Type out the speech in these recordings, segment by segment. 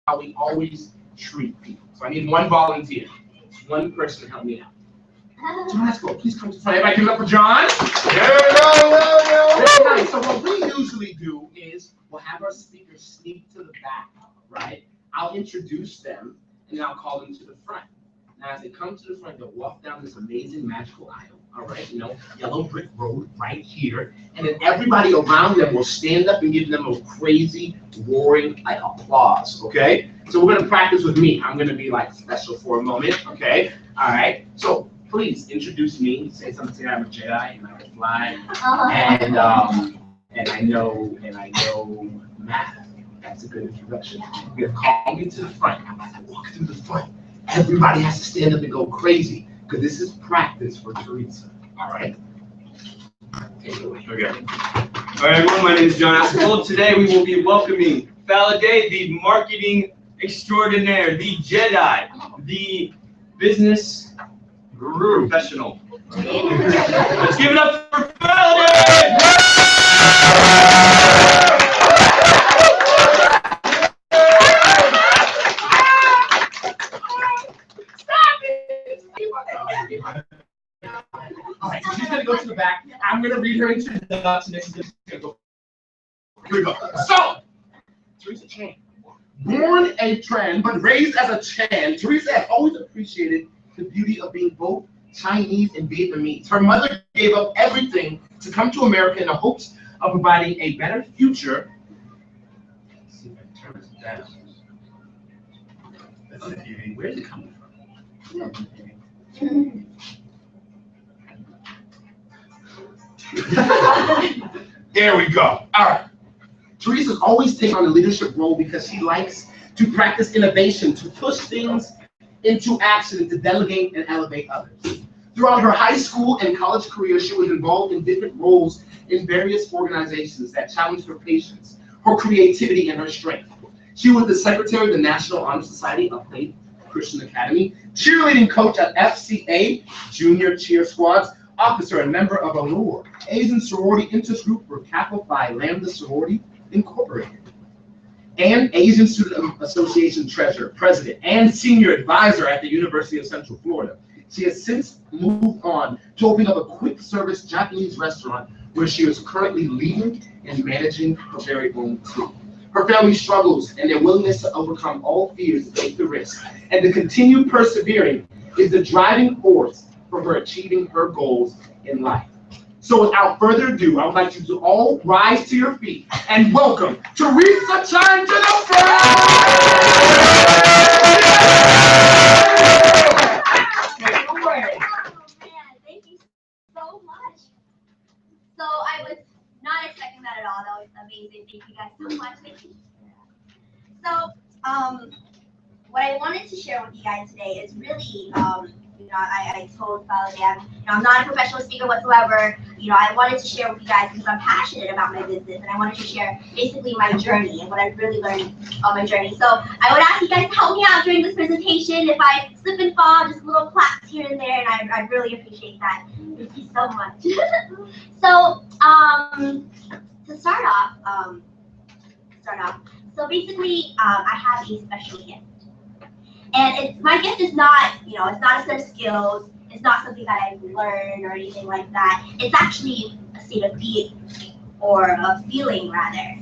how we always treat people. So I need one volunteer, one person to help me out. John, let's go. Please come to the front. Everybody give it up for John. Very nice. So what we usually do is we'll have our speakers sneak to the back, right? I'll introduce them, and then I'll call them to the front. Now, as they come to the front, they'll walk down this amazing magical aisle, all right? Yellow brick road right here. And then everybody around them will stand up and give them a crazy, roaring, applause, okay? So we're going to practice with me. I'm going to be, special for a moment, okay? All right? So please introduce me. Say something, say I'm a Jedi, and I can fly. And I know math. That's a good introduction. You're going to call me to the front. I'm going to walk through the front. Everybody has to stand up and go crazy, because this is practice for Teresa. All right? Take it away. Okay. All right, everyone. My name is John Askefold. Today we will be welcoming Faladay, the marketing extraordinaire, the Jedi, the business guru professional. Let's give it up for Faladay! All right, so she's going to go to the back. I'm going to read her introduction. She's going to go. Here we go. So, Teresa Chan. Born a Tran, but raised as a Chan, Teresa has always appreciated the beauty of being both Chinese and Vietnamese. Her mother gave up everything to come to America in the hopes of providing a better future. Let's see if I can turn this down. Where's it coming from? There we go. All right. Teresa's always taken on a leadership role because she likes to practice innovation, to push things into action, and to delegate and elevate others. Throughout her high school and college career, she was involved in different roles in various organizations that challenged her patience, her creativity, and her strength. She was the secretary of the National Honor Society of Faith Christian Academy, cheerleading coach at FCA, Junior Cheer Squads, officer and member of Allure, Asian Sorority Intergroup for Kappa Phi Lambda Sorority Incorporated, and Asian Student Association treasurer, president, and senior advisor at the University of Central Florida. She has since moved on to opening up a quick service Japanese restaurant where she is currently leading and managing her very own team. Her family struggles and their willingness to overcome all fears to take the risk and to continue persevering is the driving force for her achieving her goals in life. So without further ado, I would like you to all rise to your feet and welcome Teresa Chan to the front! Oh man, thank you so much. So I was not expecting that at all. That was amazing. Thank you guys so much. So what I wanted to share with you guys today is really I told Faladay, I'm not a professional speaker whatsoever. I wanted to share with you guys because I'm passionate about my business, and I wanted to share basically my journey and what I've really learned on my journey. So I would ask you guys to help me out during this presentation. If I slip and fall, just little claps here and there, and I'd really appreciate that. Thank you so much. So to start off, so basically I have a special gift. And my gift is not, it's not a set of skills. It's not something that I've learned or anything like that. It's actually a state of being, or a feeling rather.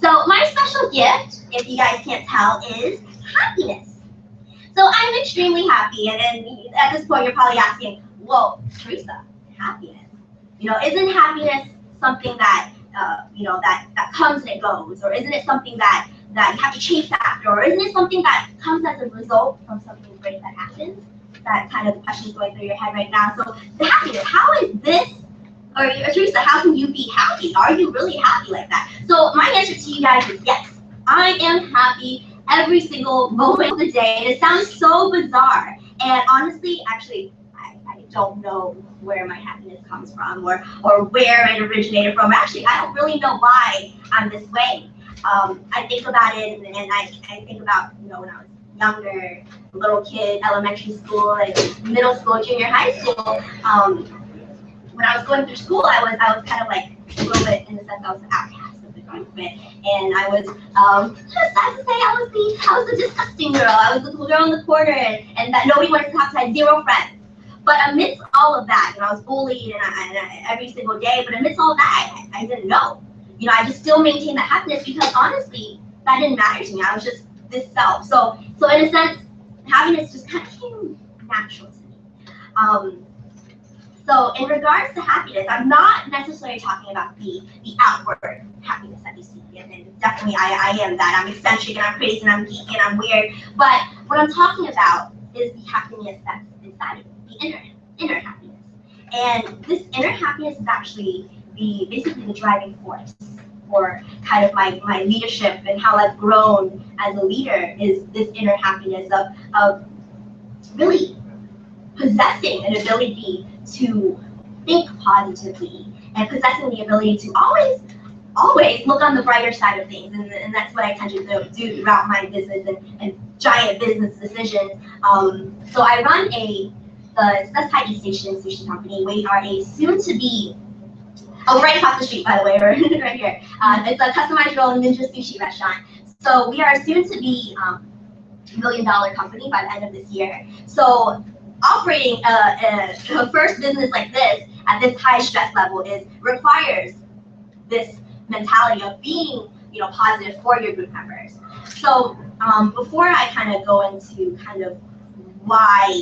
So my special gift, if you guys can't tell, is happiness. So I'm extremely happy. And then at this point, you're probably asking, whoa, Teresa, happiness. Isn't happiness something that, that comes and it goes? Or isn't it something that you have to chase after, or isn't it something that comes as a result from something great that happens? That's kind of the question going through your head right now. So the happiness, how is this, or Teresa, how can you be happy? Are you really happy like that? So my answer to you guys is yes, I am happy every single moment of the day. And it sounds so bizarre. And honestly, actually, I don't know where my happiness comes from, or where it originated from. Actually, I don't really know why I'm this way. I think about it, and I think about, when I was younger, little kid, elementary school, and middle school, junior high school. When I was going through school, I was kind of like a little bit, in the sense I was an outcast of the with, and I was sad to say I was the disgusting girl. I was the girl in the corner, and that nobody wanted to talk to. I had 0 friends. But amidst all of that, I was bullied and I every single day. But amidst all of that, I didn't know. I just still maintained that happiness because honestly, that didn't matter to me. I was just this self. So in a sense, happiness just kind of came natural to me. So in regards to happiness, I'm not necessarily talking about the outward happiness that you see. And definitely I am that. I'm eccentric and I'm crazy and I'm geeky and I'm weird. But what I'm talking about is the happiness that's inside of you, the inner happiness. And this inner happiness is actually basically the driving force for kind of my leadership and how I've grown as a leader is this inner happiness of really possessing an ability to think positively and possessing the ability to always look on the brighter side of things. And that's what I tend to do throughout my business and giant business decisions. So I run the Sutai East Station sushi company. We are a soon-to-be, right across the street, by the way, we're right here. It's a customized roll ninja sushi restaurant. So we are a soon-to-be $1 million company by the end of this year. So operating a first business like this at this high stress level requires this mentality of being positive for your group members. So before I kind of go into kind of why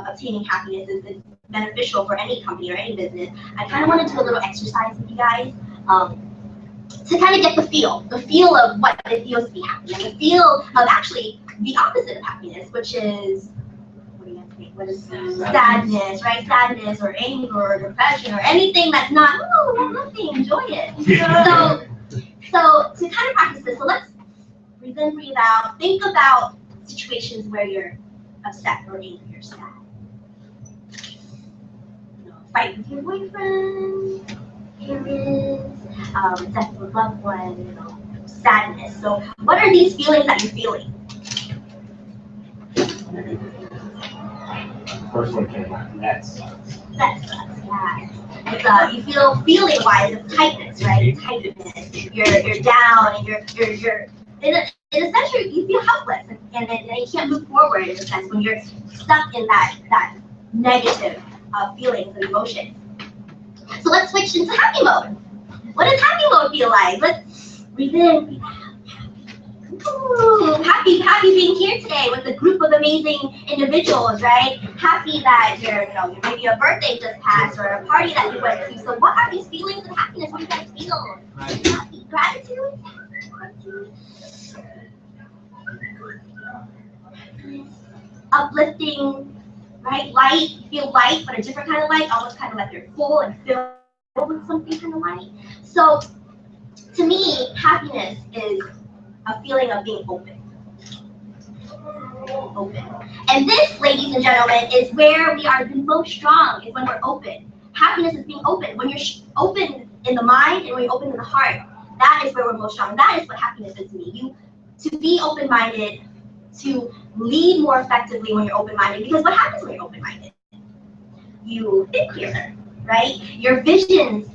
obtaining happiness is beneficial for any company or any business, I kind of want to do a little exercise with you guys to kind of get the feel of what it feels to be happy, and the feel of actually the opposite of happiness, which is what is sadness, right? Sadness or anger or depression or anything that's not, nothing, enjoy it. So to kind of practice this, so let's breathe in, breathe out. Think about situations where you're upset or angry or sad. Fight with your boyfriend, parents, death of a loved one, sadness. So what are these feelings that you're feeling? First one came out. That sucks. That sucks, yeah. It's, you feel feeling-wise, it's tightness, right? Tightness. You're down, and you're in a sense you feel helpless, and you can't move forward in a sense when you're stuck in that negative feelings and emotions. So let's switch into happy mode. What does happy mode feel like? Let's breathe in, breathe out. Ooh, happy being here today with a group of amazing individuals, right? Happy that maybe a birthday just passed or a party that you went to. So what are these feelings of happiness? What do you guys feel? Happy, gratitude? Uplifting, right? Light, you feel light, but a different kind of light, almost kind of like you're full and filled with something kind of light. So to me, happiness is a feeling of being open. And this, ladies and gentlemen, is where we are the most strong, is when we're open. Happiness is being open. When you're open in the mind and when you're open in the heart, that is where we're most strong. That is what happiness is to me. To be open-minded, to lead more effectively when you're open-minded. Because what happens when you're open-minded? You think clearer, right? Your visions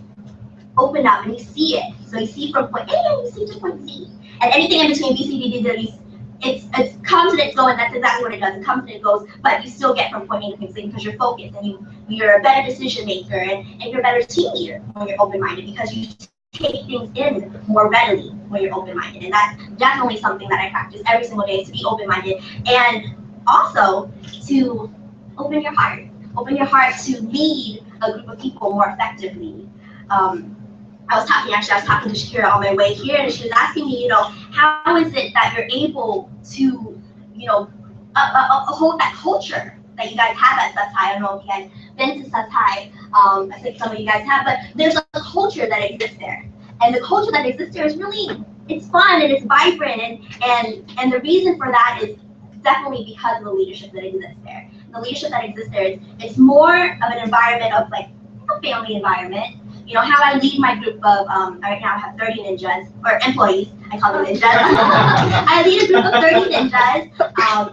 open up and you see it. So you see from point A and you see to point Z. And anything in between B, C, D, D, D, it comes and it's going. That's exactly what it does. It comes and it goes, but you still get from point A to point Z because you're focused and you're a better decision maker and you're a better team leader when you're open-minded because you take things in more readily when you're open-minded. And that's definitely something that I practice every single day, to be open-minded and also to open your heart. Open your heart to lead a group of people more effectively. I was talking to Shakira on my way here, and she was asking me, how is it that you're able to, hold that culture that you guys have at Sutai? I don't know if you guys been to Sutai. I think some of you guys have, but there's a culture that exists there. And the culture that exists there is really, it's fun and it's vibrant, and the reason for that is definitely because of the leadership that exists there. The leadership that exists there, it's more of an environment of like a family environment. How I lead my group of, right now I have 30 ninjas, or employees, I call them ninjas. I lead a group of 30 ninjas,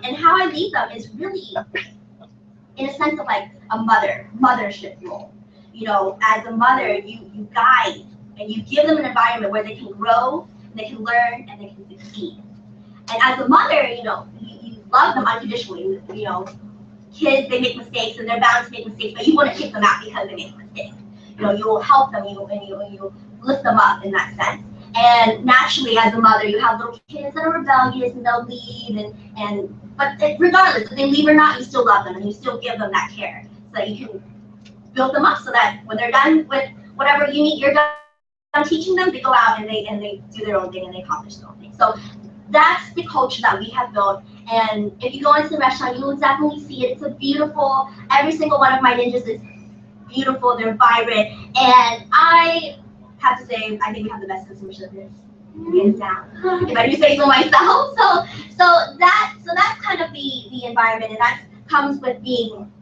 and how I lead them is really, in a sense of like a mothership role. As a mother, you guide and you give them an environment where they can grow, they can learn, and they can succeed. And as a mother, you love them unconditionally. Kids, they make mistakes, and they're bound to make mistakes, but you want to kick them out because they make mistakes. You will help them, you lift them up in that sense. And naturally, as a mother, you have little kids that are rebellious, and they'll leave, but regardless, if they leave or not, you still love them, and you still give them that care, so that you can build them up, so that when they're done with whatever you're done teaching them, they go out and they do their own thing, and they accomplish their own thing. So that's the culture that we have built. And if you go into the restaurant, you will definitely see it. It's a beautiful, every single one of my ninjas is beautiful, they're vibrant, and I have to say, I think we have the best customer service, hands down, if I do say so myself. So that's kind of the environment, and that comes with being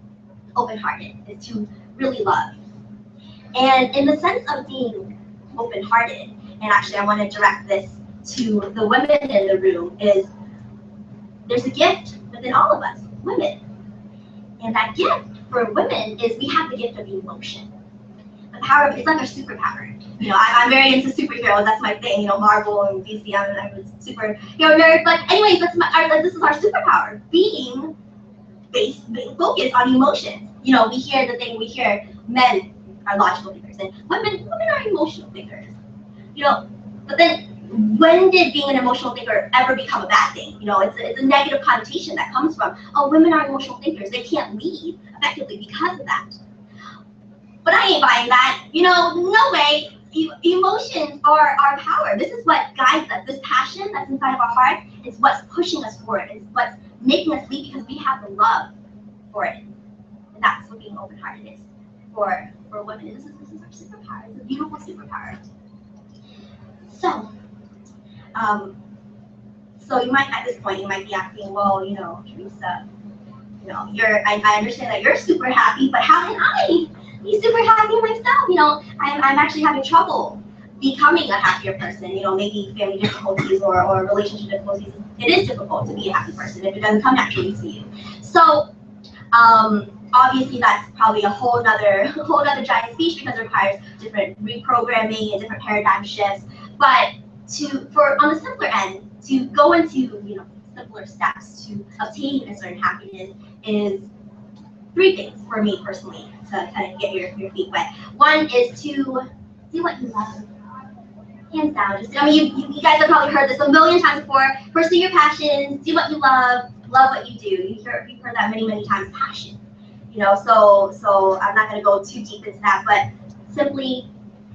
open-hearted, is to really love. And in the sense of being open-hearted, and actually I want to direct this to the women in the room, is there's a gift within all of us, women. And that gift for women is we have the gift of emotion. The power of, it's like our superpower. I'm very into superheroes, that's my thing, Marvel and DC, I'm a superhero nerd. But anyways, this is our superpower, being focused on emotions. We hear men are logical thinkers, and women are emotional thinkers. But then when did being an emotional thinker ever become a bad thing? It's a negative connotation that comes from, oh, women are emotional thinkers, they can't lead effectively because of that. But I ain't buying that. No way. Emotions are our power. This is what guides us. This passion that's inside of our heart is what's pushing us forward. It's what's making us lead, because we have the love for it. And that's what being open-hearted is for women. This is our superpower. It's a beautiful superpower. So you might, at this point, you might be asking, well, Teresa, I understand that you're super happy, but how can I be super happy myself? I'm actually having trouble becoming a happier person. Maybe family difficulties or relationship difficulties. It is difficult to be a happy person if it doesn't come naturally to you. So obviously that's probably a whole nother giant speech, because it requires different reprogramming and different paradigm shifts. But on the simpler end, to go into simpler steps to obtain a certain happiness is 3 things for me personally to kind of get your feet wet. One is to do what you love. Hands down. You guys have probably heard this a million times before. Pursue your passions, do what you love what you do. You've heard that many, many times, passion. So I'm not going to go too deep into that, but simply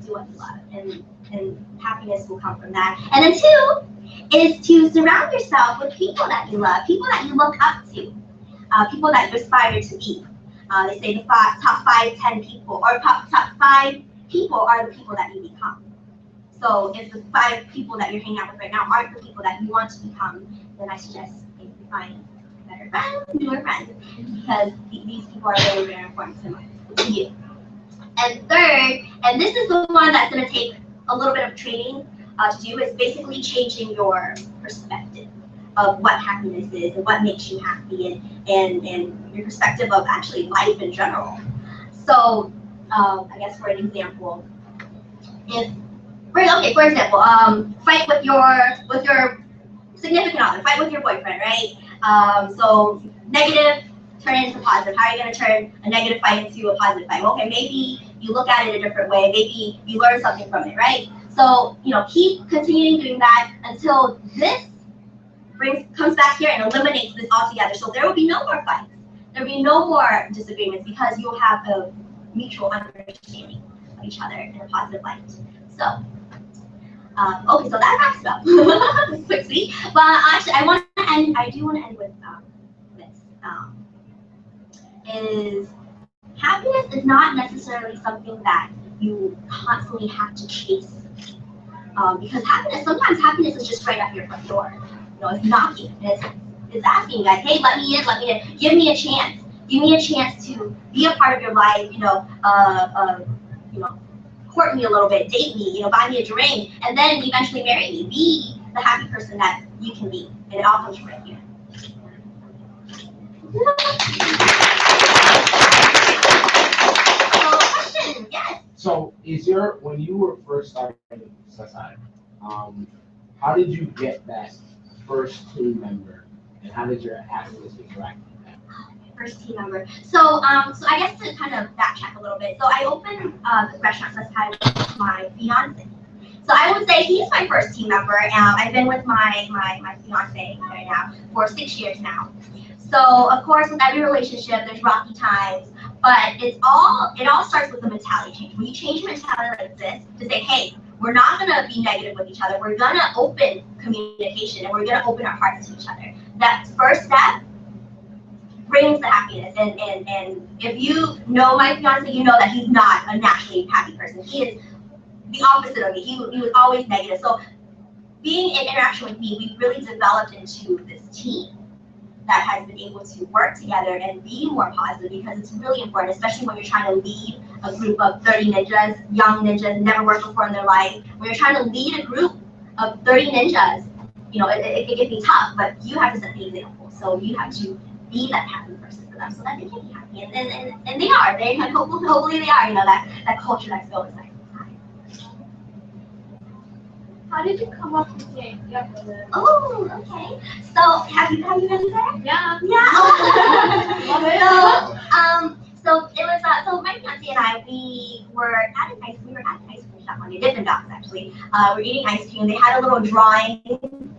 do what you love, and happiness will come from that. And then 2 is to surround yourself with people that you love, people that you look up to, people that you aspire to be. They say the top 5, 10 people, or top 5 people are the people that you become. So if the 5 people that you're hanging out with right now aren't the people that you want to become, then I suggest you find better friends, newer friends, because these people are very, very important to you. And 3rd, and this is the one that's going to take a little bit of training to do, is basically changing your perspective of what happiness is and what makes you happy, and your perspective of actually life in general. So I guess for an example, for example, fight with your significant other, fight with your boyfriend, right? So negative turn into positive. How are you going to turn a negative fight into a positive fight? Well, okay, maybe you look at it a different way. Maybe you learn something from it, right? So keep continuing doing that until this comes back here and eliminates this altogether. So there will be no more fights. There will be no more disagreements, because you'll have a mutual understanding of each other in a positive light. So, okay, so that wraps it up. Quick speech. But actually, I do want to end with this. Is happiness is not necessarily something that you constantly have to chase. Because sometimes happiness is just right at your front door. It's knocking, and it's asking you guys, hey, let me in, give me a chance. Give me a chance to be a part of your life, court me a little bit, date me, buy me a drink, and then eventually marry me. Be the happy person that you can be, and it all comes from right here. So, question, yes, So when you were first starting Society, how did you get that first team member, and how did your happiness interact with that? First team member. So I guess to kind of backtrack a little bit. So I opened the restaurant Society with my fiance. So I would say he's my first team member. I've been with my fiance right now for 6 years now. So of course, with every relationship, there's rocky times, but it all starts with the mentality change. When you change your mentality like this to say, hey, we're not gonna be negative with each other. We're gonna open communication and we're gonna open our hearts to each other. That first step brings the happiness. And if you know my fiance, you know that he's not a naturally happy person. He is the opposite of me. He was always negative. So being in interaction with me, we really developed into this team that has been able to work together and be more positive, because it's really important, especially when you're trying to lead a group of 30 ninjas, young ninjas, never worked before in their life. When you're trying to lead a group of 30 ninjas, you know, it can be tough, but you have to set the example. So you have to be that happy person for them so that they can be happy. And they are. Hopefully they are, you know, that culture that's built inside. How did you come up with the idea for this? Oh, okay. So have you been there? Yeah. Yeah. So it was so my fiance and I, we were at an ice cream shop one day, Dippin' Dots actually. We're eating ice cream. They had a little drawing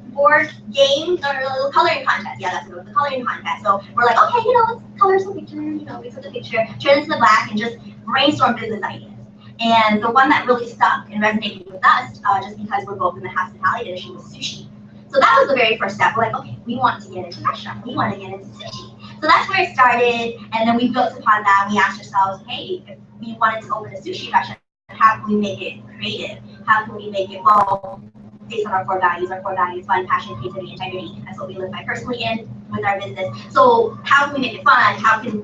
board game or a little coloring contest. Yeah, that's what it was, the coloring contest. So we're like, okay, let's color some pictures. We took a picture, turned it into the black, and just brainstorm business ideas. And the one that really stuck and resonated with us, just because we're both in the hospitality industry, was sushi. So that was the very first step. We're like, okay, we want to get into restaurant. We want to get into sushi. So that's where it started. And then we built upon that. We asked ourselves, hey, if we wanted to open a sushi restaurant, how can we make it creative? How can we make it, well, based on our core values, fun, passion, creativity, integrity. That's what we live by personally and with our business. So how can we make it fun? How can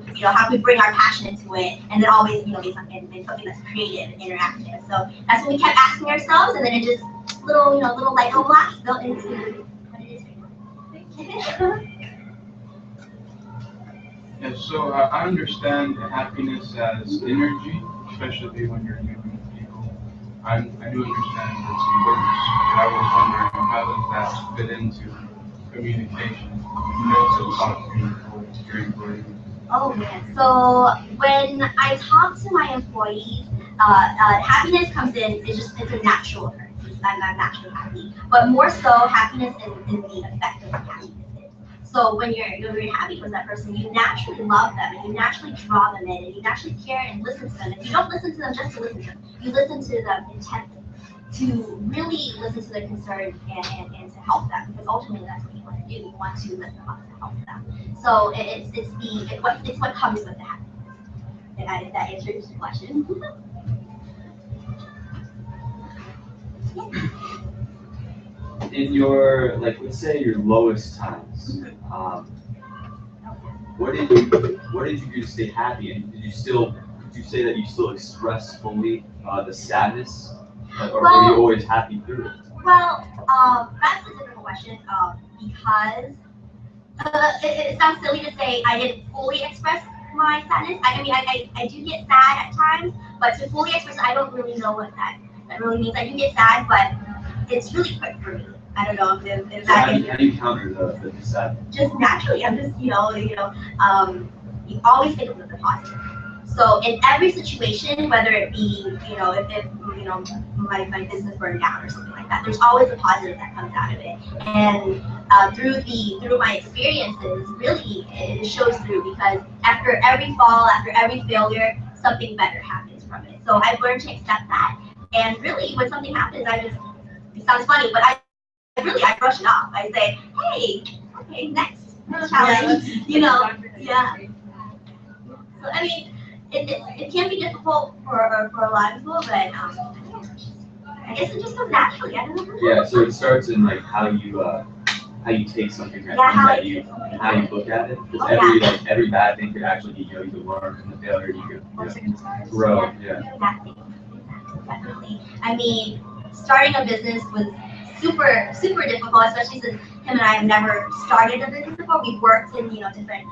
we bring our passion into it? And then always, based on something that's creative and interactive. So that's what we kept asking ourselves, and then it just little light bulb blocks built into what it is right now. Yeah, so I understand happiness as energy, especially when you're dealing with people. I do understand it's importance, but I was wondering, how does that fit into communication? To talk to people during break. Oh man, so when I talk to my employees, happiness comes in, it's a natural occurrence. I'm naturally happy, but more so happiness is the effect of happiness. So when you're happy towards that person, you naturally love them and you naturally draw them in and you naturally care and listen to them. And you don't listen to them just to listen to them. You listen to them intently, to really listen to their concerns and to help them, because ultimately that's what you want to do. You want to lift them up to help them. So it's what comes with the happiness. If that answers your question. In your, let's say your lowest times, what did you do to stay happy? And did you say that you still express fully the sadness, or were you always happy through it? Well, that's a difficult question because it sounds silly to say I didn't fully express my sadness. I do get sad at times, but to fully express it, I don't really know what that really means. I do get sad, but it's really quick for me. I don't know if So how do you counter the sadness? Just naturally. I'm just, you always think of the positive. So in every situation, whether it be, if my business burned down or something like that, there's always a positive that comes out of it. And through my experiences, really it shows through, because after every fall, after every failure, something better happens from it. So I've learned to accept that. And really, when something happens, it sounds funny, but I brush it off. I say, hey, okay, next challenge, yeah. So it can be difficult for a lot of people, but I guess it just comes naturally. I don't know. Yeah, so it starts in how you take something that comes at you and how you look at it. Because every bad thing could actually be, you could learn from the failure, you could grow. Yeah. Exactly. Definitely. Starting a business was super, super difficult, especially since him and I have never started a business before. We've worked in different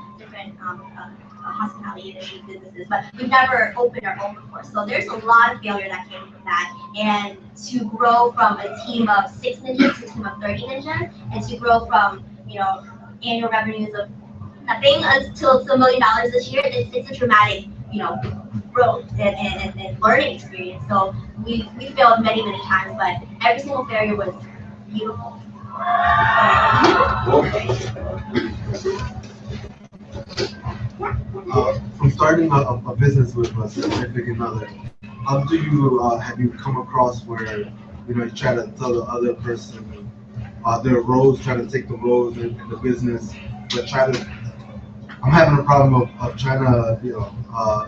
hospitality industry businesses, but we've never opened our own before. So there's a lot of failure that came from that. And to grow from a team of 6 ninjas to a team of 30 ninjas, and to grow from annual revenues of nothing until $1 million this year, it's a dramatic growth and learning experience. So we failed many times, but every single failure was beautiful. From starting a business with a significant other, how do you have you come across where you try to tell the other person their roles, try to take the roles in the business, but I'm having a problem of trying to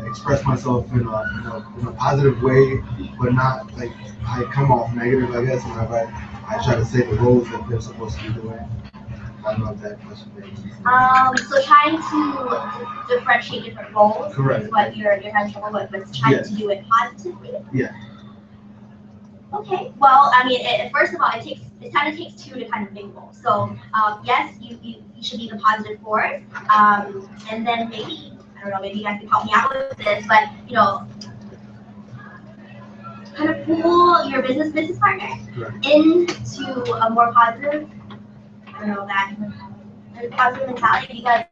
express myself in a positive way, but not like I come off negative, I guess, whenever I try to say the roles that they're supposed to be doing. I don't know if that question makes sense. So trying to differentiate different roles Correct. is what you're having trouble with, but trying to do it positively. Yeah. Okay. Well, I mean, first of all, it kind of takes two to kind of mingle. So yes, you should be the positive force, and then maybe I don't know, maybe you guys can help me out with this, but kind of pull your business partner into a more positive. I don't know, that positive mentality, because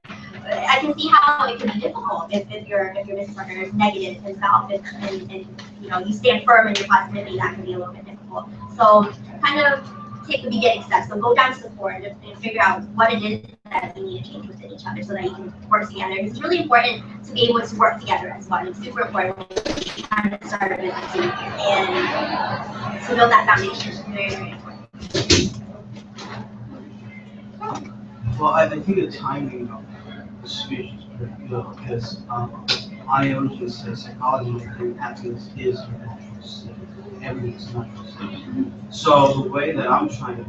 I can see how it can be difficult if your business partner is negative himself and you stand firm in your positivity. That can be a little bit difficult. So kind of take the beginning steps. So go down to the core and figure out what it is that you need to change within each other so that you can work together. It's really important to be able to work together as one. It's super important when you're trying to start a business and to build that foundation. It's very, very important. Well, I think the timing of the speech is pretty good because I originally said psychology and happiness is your natural state. Everything's natural state. So the way that I'm trying to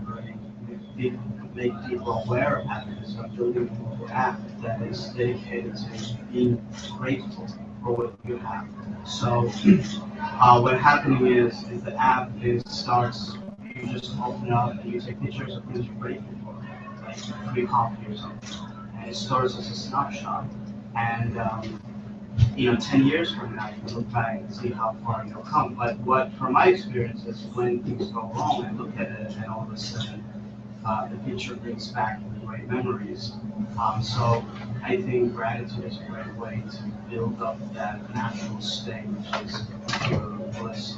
make people aware of happiness, I'm building a mobile app that is dedicated to being grateful for what you have. So what's happening is the app starts, you just open it up and you take pictures of things you're grateful for. Like free coffee or something, and it starts as a snapshot. And 10 years from now, you can look back and see how far you've come. But what, from my experience, is when things go wrong, I look at it and all of a sudden, the picture brings back the great memories. So I think gratitude is a great way to build up that natural state, which is pure bliss.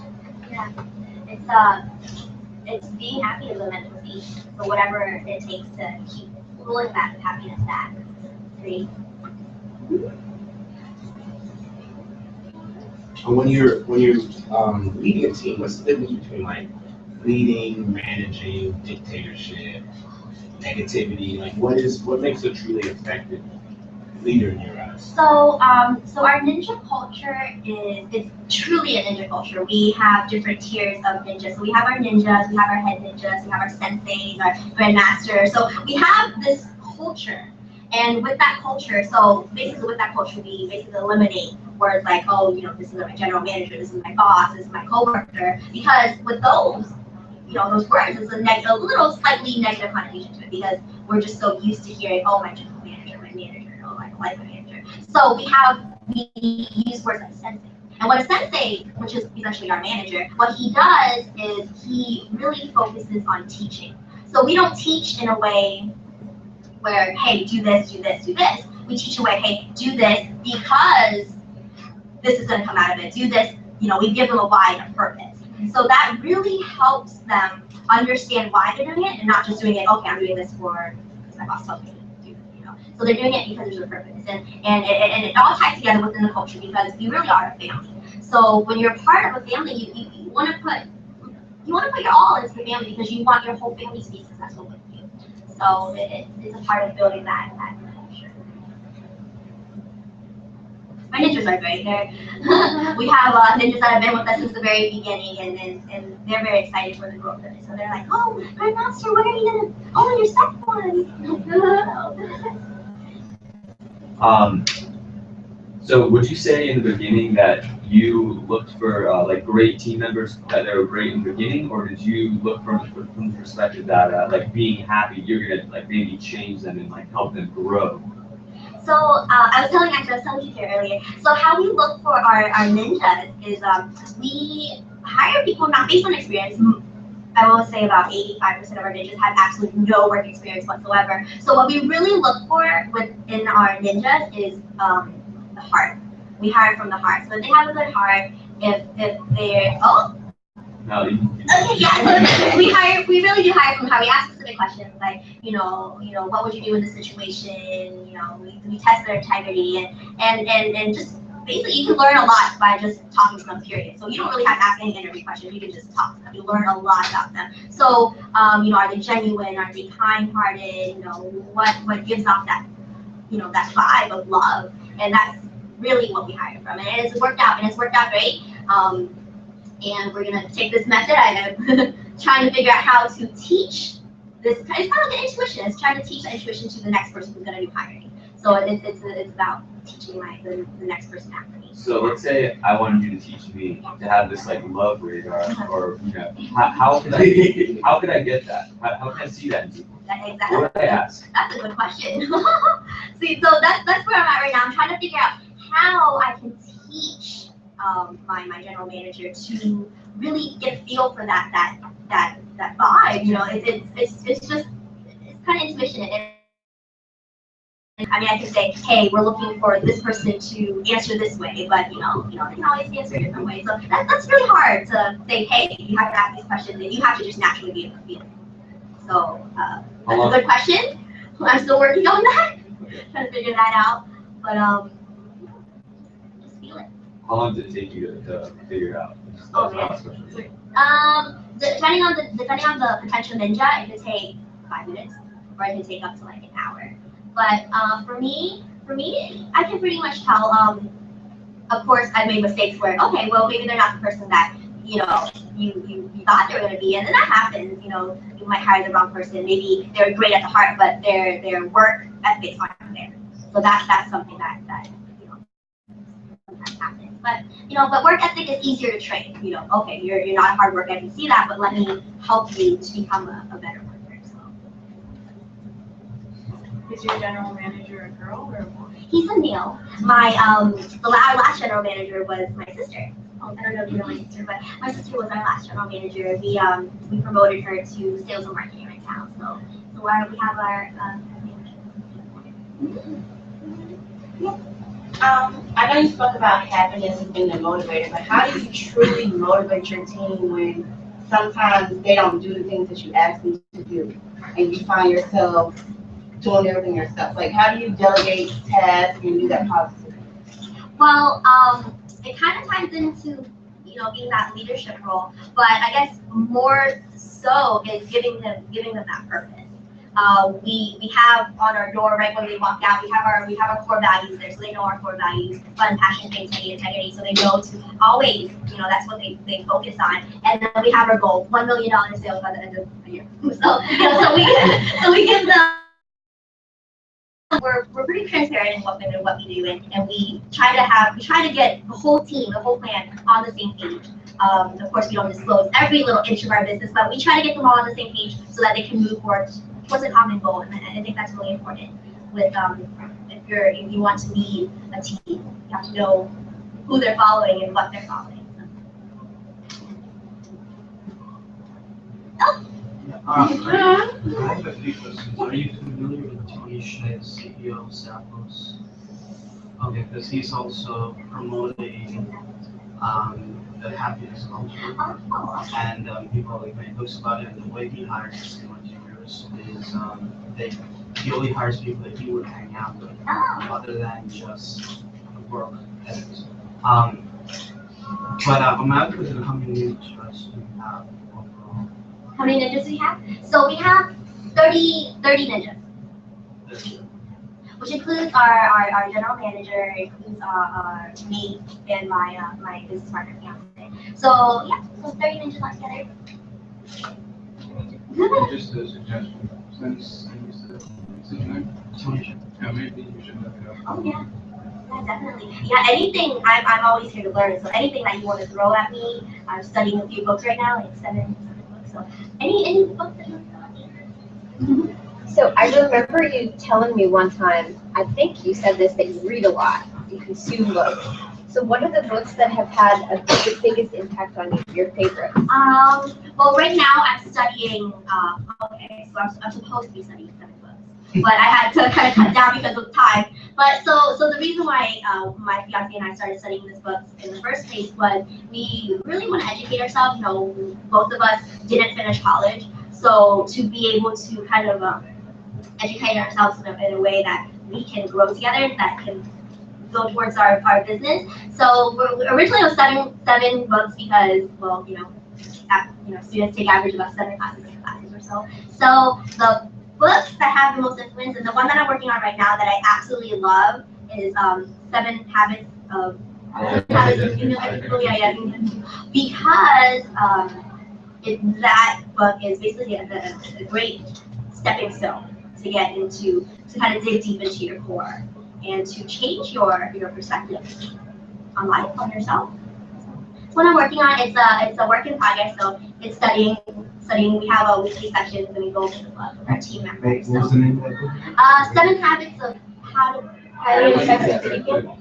Yeah, it's being happy is a mental state. So whatever it takes to keep pulling that happiness back. Great. When you're leading a team, what's the difference between like leading, managing, dictatorship, negativity? Like what makes a truly effective leader in your eyes? So our ninja culture is truly a ninja culture. We have different tiers of ninjas. So we have our ninjas, we have our head ninjas, we have our senseis, our grandmasters. So we have this culture. And with that culture, so basically with that culture, we basically eliminate words like, oh, this is my general manager, this is my boss, this is my coworker, because with those, those words, it's a little slightly negative connotation to it, because we're just so used to hearing, oh, my general manager, oh, I don't like my manager. So we use words like sensei. And what a sensei, which is essentially our manager, what he does is he really focuses on teaching. So we don't teach in a way where, hey, do this, do this, do this. We teach a way, hey, do this because this is going to come out of it. Do this, we give them a why and a purpose. So that really helps them understand why they're doing it and not just doing it, okay, I'm doing this because my boss told me to do it. So they're doing it because there's a purpose. And it all ties together within the culture because you really are a family. So when you're part of a family, you want to put your all into the family because you want your whole family to be successful with you. So it's a part of building that culture. My ninjas are great. We have ninjas that have been with us since the very beginning, and they're very excited for the growth of it. So they're like, oh, Grandmaster, when are you gonna? Oh, your second one. So would you say in the beginning that you looked for like great team members, that they were great in the beginning, or did you look from the perspective that like being happy, you're gonna like maybe change them and like help them grow? So I was telling you here earlier. So how we look for our ninjas is we hire people not based on experience. I will say about 85% of our ninjas have absolutely no work experience whatsoever. So what we really look for within our ninjas is the heart. We hire from the heart. So if they have a good heart, if they're No, okay, yeah. So we really do hire from how we ask specific questions, like what would you do in this situation? We test their integrity and just basically you can learn a lot by just talking to them. Period. So you don't really have to ask any interview questions. You can just talk to them. You learn a lot about them. So are they genuine? Are they kind-hearted? What gives off that that vibe of love? And that's really what we hire from. And it's worked out, great. And we're gonna take this method. I'm trying to figure out how to teach this. It's kind of like an intuition. It's trying to teach that intuition to the next person who's gonna do hiring. So it's about teaching the next person after me. so let's say I wanted you to teach me to have this like love radar, or how could I get that? How can I see that in people? Exactly. What would I ask? That's a good question. See, so that's where I'm at right now. I'm trying to figure out how I can teach my general manager to really get a feel for that vibe. It's kind of intuition. I mean, I can say, hey, we're looking for this person to answer this way, but they can always answer a different way. So that's really hard to say, hey, you have to ask these questions, and you have to just naturally be able to feel it. So that's a good question. I'm still working on that, trying to figure that out. But just feel it. How long did it take you to figure it out? Oh man. Depending on the potential ninja, it could take 5 minutes, or it could take up to like an hour. But for me, I can pretty much tell. Of course, I've made mistakes where okay, well maybe they're not the person that you thought they were going to be, and then that happens. You might hire the wrong person. Maybe they're great at the heart, but their work ethics aren't there. So that's something that sometimes happens. But work ethic is easier to train. Okay, you're not a hard worker, I can see that, but let me help you to become a better worker. Is your general manager a girl or a boy? He's a male. My our last general manager was my sister. I don't know if you know my sister, but my sister was our last general manager. We promoted her to sales and marketing right now. So we have our Yeah. I know you spoke about happiness and being a motivator, but how do you truly motivate your team when sometimes they don't do the things that you ask them to do, and you find yourself doing everything yourself? Like, how do you delegate tasks and do that positively? Well, it kind of ties into being that leadership role, but I guess more so is giving them that purpose. We have on our door right when they walk out. We have our core values there, so they know our core values: fun, passion, integrity. So they know to always, that's what they focus on. And then we have our goal: $1 million sales by the end of the year. So we give them. We're pretty transparent in what we do, and we try to get the whole team, the whole plan on the same page. Of course, we don't disclose every little inch of our business, but we try to get them all on the same page so that they can move forward towards a common goal. And I think that's really important. With if you want to lead a team, you have to know who they're following and what they're following. Oh. I have a few questions. Are you familiar with Tony Hsieh's CEO of Zappos? Okay, because he's also promoting the happiness culture, and people when he talks about it, and the way he hires his engineers is he only hires people that he would hang out with, other than just work ethics. But I'm asking how many ninjas do you have overall? How many ninjas do we have? So we have 30 ninjas, which includes our general manager, includes me and my business partner fiance. So yeah, so 30 ninjas altogether. Just a suggestion, since you said his name, maybe you should look it up. Oh yeah. Yeah, definitely. Yeah, anything, I'm always here to learn. So anything that you want to throw at me, I'm studying a few books right now, like seven books. So any book that you want to So I remember you telling me one time, I think you said this, that you read a lot, you consume books. So what are the books that have had the biggest impact on you, your favorites? Well, right now I'm studying, okay, so I'm supposed to be studying seven books. But I had to kind of cut down because of time. But so the reason why my fiance and I started studying this book in the first place was we really want to educate ourselves. You know, both of us didn't finish college, so to be able to kind of educate ourselves in a way that we can grow together, that can go towards our business. So originally it was seven books because, well, students take average about 7 classes or so. So the books that have the most influence, and the one that I'm working on right now that I absolutely love is Seven Habits of People. Yeah, because that book is basically a great stepping stone to get into, to kind of dig deep into your core and to change your perspective on life, on yourself. What I'm working on, it's a work in progress, so it's studying. We have a weekly sessions and we go to the club with our team members. What's the name of that book? 7 Habits of How to Highly Effective People.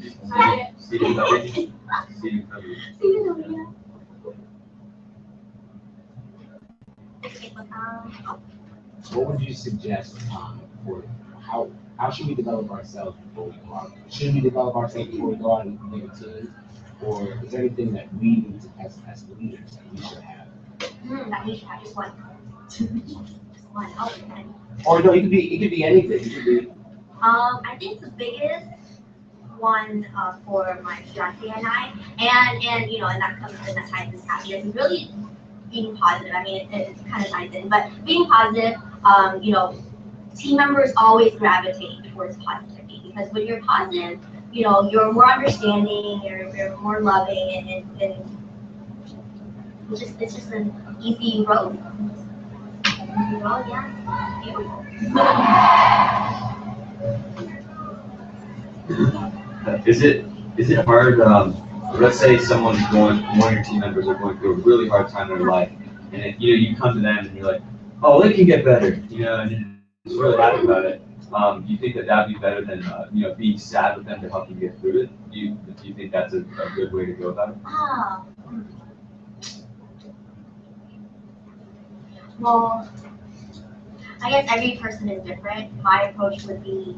What would you suggest for how should we develop ourselves before we go out? Should we develop ourselves before we go out and make a team? Or is there anything that we need to, as leaders that we should have? That we should have just one. Just one. Okay. Or no, it could be anything. It could be. I think the biggest one for my fiance and I, and that comes in that ties into happiness, is really being positive. I mean, it kind of ties in, but being positive. Team members always gravitate towards positivity because when you're positive, you're more understanding, you're more loving, and it's just an easy road. Well, yeah, beautiful. Is it hard? Let's say one of your team members are going through a really hard time in their life, and you come to them and you're like, oh, it can get better, and you're really happy about it. Do you think that'd be better than being sad with them to help them get through it? Do you think that's a good way to go about it? Well, I guess every person is different. My approach would be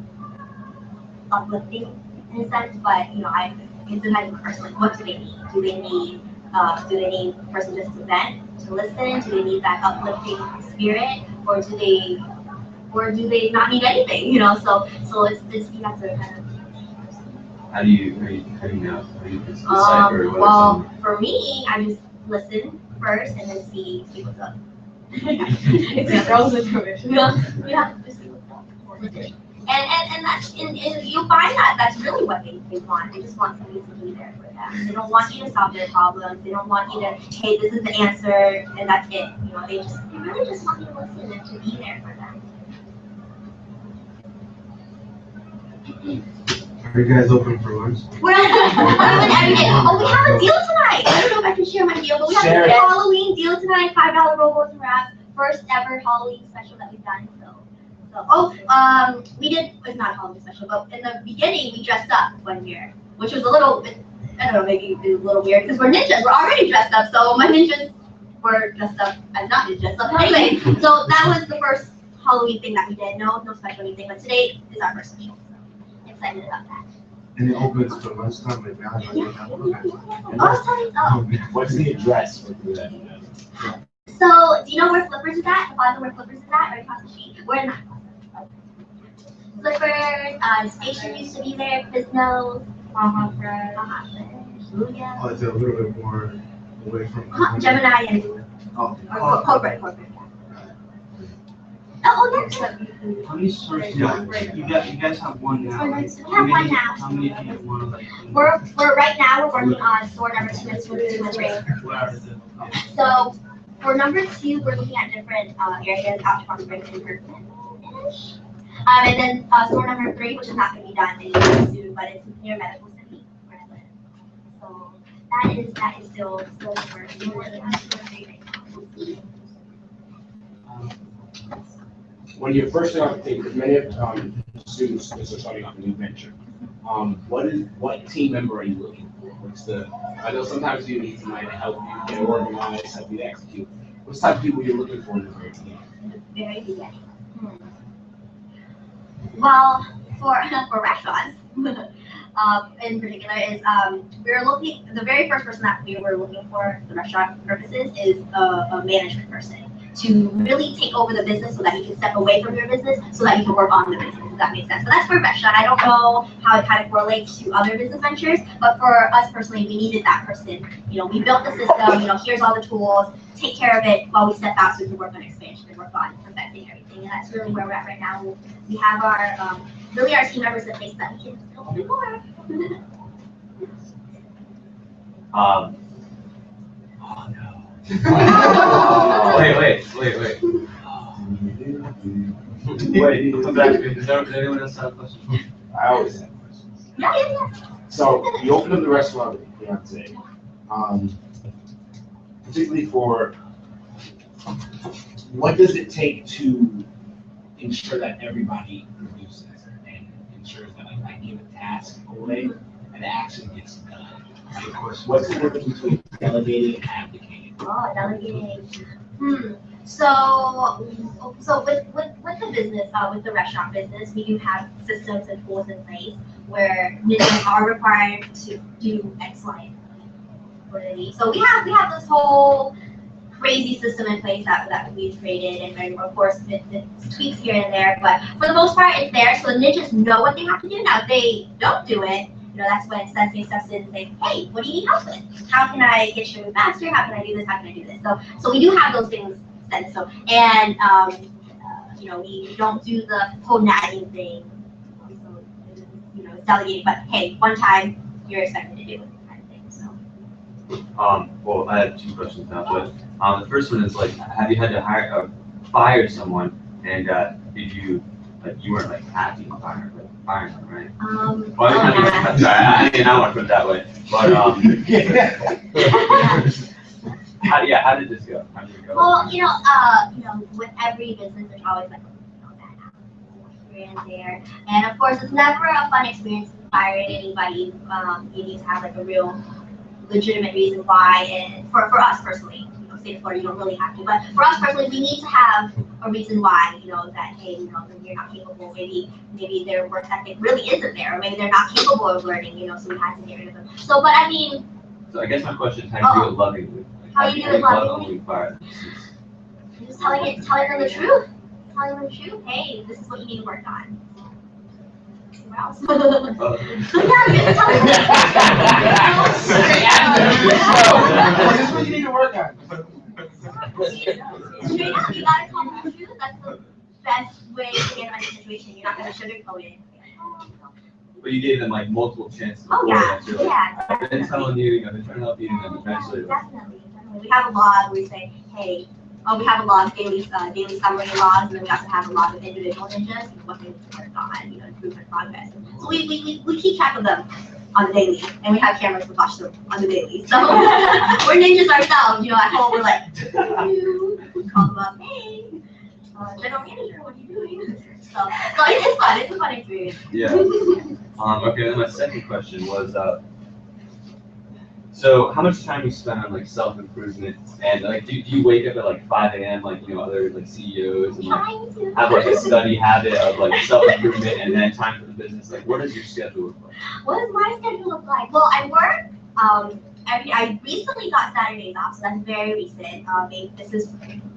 uplifting in a sense, but it depends on the person. Like, what do they need? Do they need a person just to vent, to listen? Do they need that uplifting spirit, or do they not need anything? So it's you have to kind of. How do you know? How do you decipher what well, for me, I just listen first and then see what's up. It's throws information. Yeah, just see what's up. And that's and you'll find that that's really what they want. They just want somebody to be there for them. They don't want you to solve their problems. They don't want you to, hey, this is the answer and that's it. They really just want you to listen and to be there for them. Are you guys open for lunch? We're open every day. Oh, we have a deal tonight. I don't know if I can share my deal, but we have a Halloween deal tonight. $5 robos and wraps. First ever Halloween special that we've done. We did. It's not a Halloween special, but in the beginning we dressed up one year, which was a little bit, I don't know, maybe a little weird because we're ninjas. We're already dressed up, so my ninjas were dressed up as not ninjas. So anyway, so that was the first Halloween thing that we did. No special anything, but today is our first special. So excited about that. And it opens for lunchtime, like now. What's the address for that? So, do you know where Flippers is at? The bottom where Flippers is at, right across the street? We're in that. Flippers, station used to be there, Quiznos, Fresh. Oh, it's a little bit more away from Gemini and corporate. Oh, yeah. How many stores do you guys have one now? We have one now. How many do you want to We're right now we're working on store number 2 and store 2 and 3. Where is it? So for number 2, we're looking at different areas out from Brighton and Kirkland-ish. And then store number 3, which is not going to be done anytime soon, but it's near medical center where I live. So that is still the work. We're working on store 3 right now. When you're first starting out, because many of students are starting off a new venture, what team member are you looking for? I know sometimes you need somebody to help you get organized, help you to execute. What type of people you're looking for in the very beginning? Very beginning. Well, for restaurants, in particular, is we're looking. The very first person that we were looking for the restaurant purposes is a management person to really take over the business so that you can step away from your business so that you can work on the business. If that makes sense. So that's for restaurant. I don't know how it kind of correlates to other business ventures, but for us personally, we needed that person. We built the system. Here's all the tools. Take care of it while we step out so we can work on expansion and work on perfecting everything. And that's really where we're at right now. We have our our team members in place so that we can go do more. Oh no. Wait. Wait, come back to me. Does anyone else have a question? I always have questions. Yeah. So you opened up the restaurant with your fiance, particularly for what does it take to ensure that everybody produces and ensures that I give a task away and the action gets done? What's the difference between delegating and abdicating? Oh, delegating. So with the business, with the restaurant business, we do have systems and tools in place where ninjas are required to do X, Y, and Z. So we have this whole crazy system in place that we've created, and of course it's tweaks here and there, but for the most part it's there, so the ninjas know what they have to do. Now if they don't do it, that's when Sensei steps in and says, hey, what do you need help with? How can I get you faster? How can I do this? How can I do this? So we do have those things set. So and we don't do the whole nagging thing. So it's delegated, but hey, one time you're expected to do it, kind of thing. So. Well, I have 2 questions now, but the first one is have you had to fire someone, and did you you weren't happy firing them, right? Well, I did not want to put it that way, but how did this go? How did it go? Well, with every business, there's always bad apples here and there, and of course, it's never a fun experience firing anybody. You need to have a real legitimate reason why, and for us personally, state of Florida, you don't really have to, but for us personally, we need to have a reason why, that hey, you're not capable. Maybe their work ethic really isn't there, or maybe they're not capable of learning. So we had to get rid of them. So, but I mean. So I guess my question is, how do you do it lovingly? How do you do it lovingly? Fire? Just telling them the truth. Telling them the truth. Hey, this is what you need to work on. Else. So yeah, tell them. This is what you need to work on. Straight up, you gotta tell them the truth. That's the best way to get out of the situation. You're not gonna sugarcoat it. But you gave them multiple chances. Oh yeah. I've been telling you, they're trying to help you, and then eventually. Definitely. We have a log where we say, hey, we have a log, daily summary logs, and then we also have a log of individual ninjas, what they work on, improve their progress. So we keep track of them on the daily, and we have cameras to watch them on the daily. So we're ninjas ourselves, at home we're we call them up, hey, general manager, what are you doing? So it's fun. It's a fun experience. Yeah. Okay. Then my second question was, so how much time you spend on self-improvement, and do you wake up at 5 a.m. other CEOs and have a study habit of self-improvement and then time for the business? What does your schedule look like? What does my schedule look like? Well, I work. I recently got Saturdays off, so that's very recent.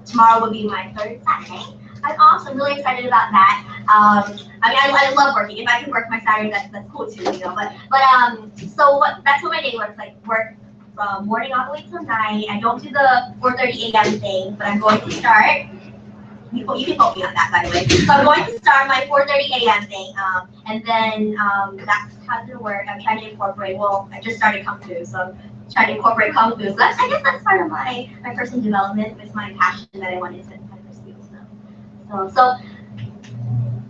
Tomorrow will be my 3rd Saturday. I'm off, so I'm really excited about that. I love working. If I can work my Saturdays, that's cool too, But that's what my day looks like. Work from morning all the way till night. I don't do the 4:30 a.m. thing, but I'm going to start. You can quote me on that, by the way. So I'm going to start my 4:30 a.m. thing, and then that's how it's gonna work. I'm trying to incorporate. Well, I just started Kung Fu, so I'm trying to incorporate Kung Fu. So I guess that's part of my personal development. It's my passion that I wanted to pursue. So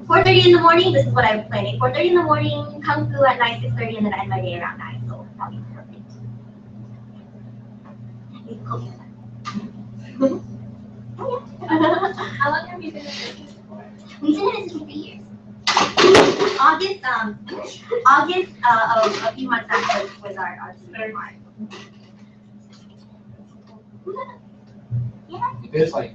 4:30 in the morning, this is what I'm planning. 4:30 in the morning, kung fu at 9, 6:30, and then I end my day around 9. So that'll be perfect. How long have you been in business for? We've been in business for 3 years. August, of a few months after was our third mark. Yeah. If there's like,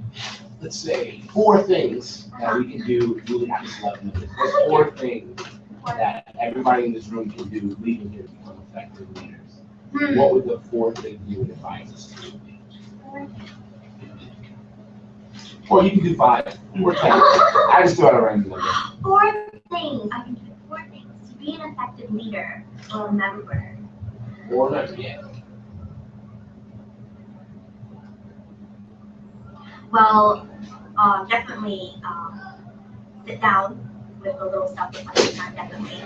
let's say, 4 things that we can do really at this level, what's 4 things that everybody in this room can do leading here to become effective leaders? What would the 4 things you would advise us to do? Or you can do 5 or 10. I just threw out a random number. 4 things. I can do 4 things to be an effective leader or a member. Or not yet. Well, definitely sit down with a little self-reflection time, definitely.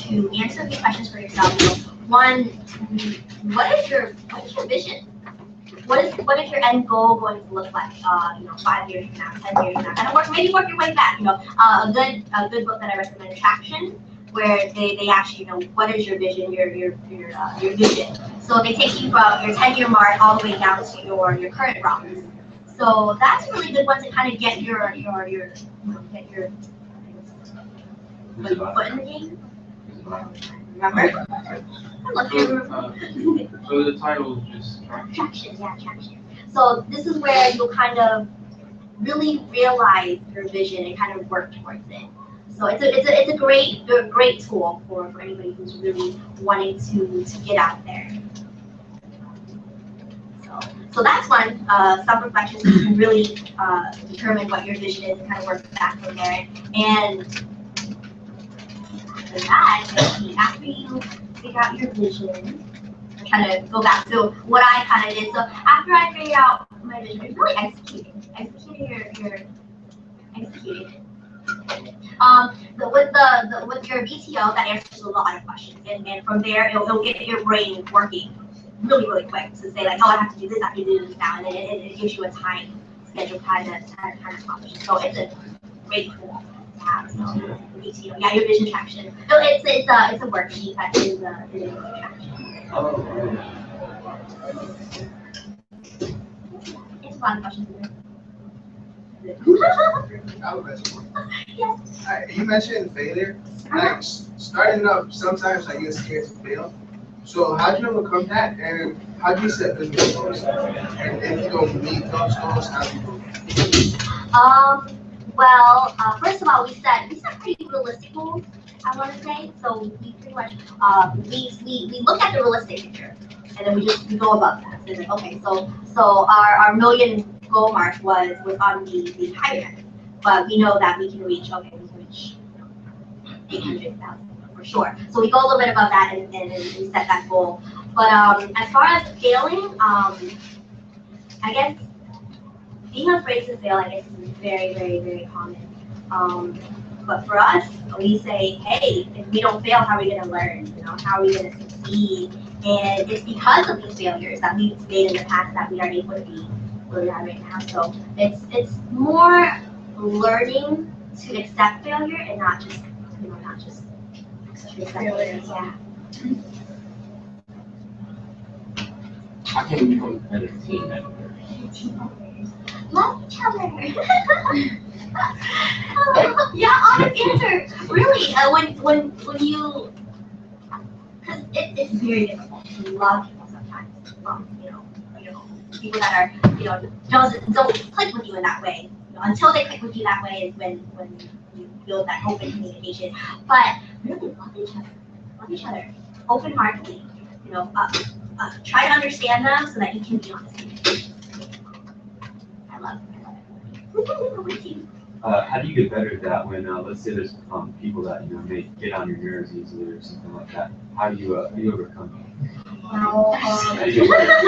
To answer the questions for yourself. One, what is your vision? What is your end goal going to look like? 5 years from now, 10 years from now, and maybe work your way back. A good book that I recommend, Traction, where they ask you, what is your vision, your vision. So they take you from your 10-year mark all the way down to your current route. So that's a really good one to kind of get your foot in the game. Remember? So the title is just Traction, yeah, traction. So this is where you'll kind of really realize your vision and kind of work towards it. So it's a great tool for anybody who's really wanting to get out there. So that's one, self-reflection, so you can really determine what your vision is and kind of work back from there. And after that, after you figure out your vision, I'm trying to go back to what I kind of did. So after I figured out my vision, it's really executing it. With your BTO, that answers a lot of questions, and from there it'll get your brain working really, really quick to say like, oh, I have to do this, I have to do this now, and then it gives you a time schedule kind of accomplish it. So it's a great tool to have. So BTO, yeah, your vision traction. So it's a worksheet that is vision traction. It's a lot of questions in there. Yes. Alright, you mentioned failure. Like starting up, sometimes I get scared to fail. So how do you overcome that, and how do you set business goals? And if you don't meet those goals, how do you do it? Well, first of all, we set pretty realistic goals, I want to say. So we pretty much we look at the realistic picture, and then we go above that. So like, okay, so our million goal mark was on the higher end, but we know that we can reach 800,000 for sure. So we go a little bit above that and we set that goal. But as far as failing, I guess being afraid to fail, I guess, is very, very, very common. But for us, we say, hey, if we don't fail, how are we going to learn? How are we going to succeed? And it's because of these failures that we've made in the past that we are able to be where we are right now. So it's more learning to accept failure and not just accept failure. Yeah. How can we become better team members? Love each other. Yeah, honest answer. Really, when you, because it's very difficult to love people sometimes. People that are don't click with you in that way. Until they click with you that way is when you build that open communication. But really love each other, open-heartedly. Try to understand them so that you can be honest. I love it. How do you get better at that when, let's say there's people that may get on your nerves easily or something like that? How do you overcome it? How do you get better?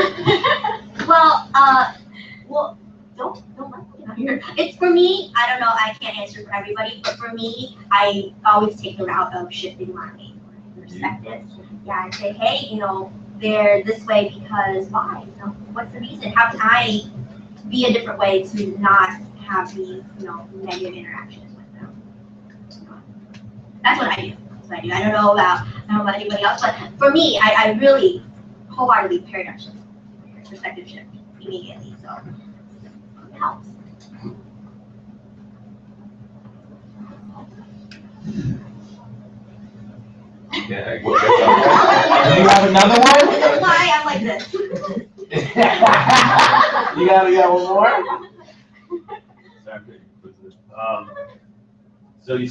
Well, don't let me get on here. It's for me. I don't know. I can't answer for everybody, but for me, I always take the route of shifting my perspective. Yeah, and say, hey, they're this way because why? What's the reason? How can I be a different way to not have these, negative interactions with them? That's what I do. That's what I do. I don't know about anybody else, but for me, I really wholeheartedly paradigm shift, perspective shift immediately. So it helps. Yeah. Do you have another one? This is why I'm like this. You got one more? So you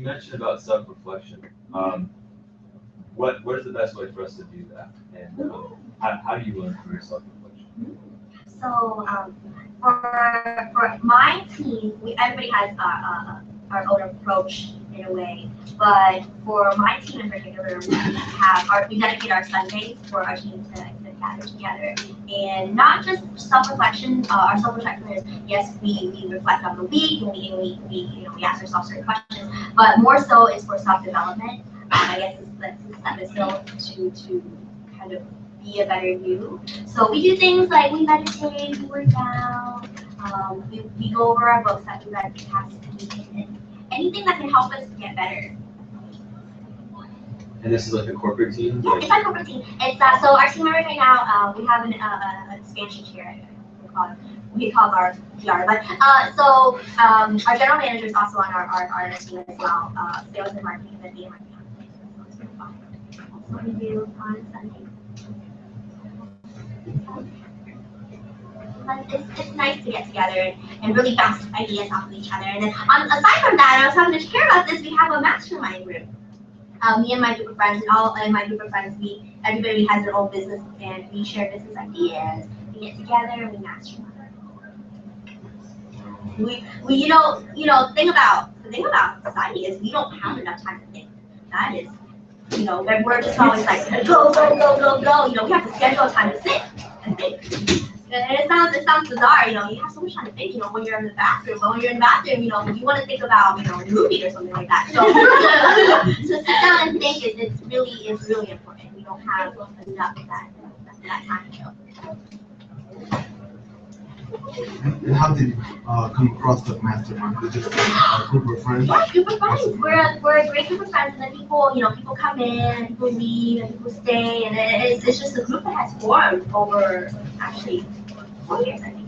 mentioned about self-reflection. What is the best way for us to do that? And how do you learn from your self-reflection? So for my team, everybody has our own approach in a way. But for my team in particular, we dedicate our Sundays for our team to gather together, and not just self-reflection. Our self-reflection is, yes, we reflect on the week and we ask ourselves certain questions, but more so is for self-development. I guess let's set this to kind of be a better you. So we do things like we meditate, we work out, we go over our books that we read the past week, and anything that can help us get better. And this is like a corporate team? Yeah, it's like a corporate team. It's so our team members right now, we have an expansion chair. We call them our PR. But so our general manager is also on our team as well. Sales and marketing, and media marketing. So it's fun. That's what we do on Sunday. But it's nice to get together and really bounce ideas off of each other. And then aside from that, I was having to share about this. We have a mastermind group. Me and my group of friends, everybody has their own business, and we share business ideas. We get together and we mastermind. The thing about society is we don't have enough time to think. That is, we're just always like go. We have to schedule time to sit and think. And it sounds bizarre, you have so much time to think, when you're in the bathroom. But when you're in the bathroom, you want to think about, a movie or something like that. So to sit down and think it's really important. We don't have enough of that time. And how did you come across the mastermind? Was it just a group of friends? Yeah, group of friends. We're a great group of friends, and then people come in, people leave, and people stay, and it's just a group that has formed over actually 4 years, I think.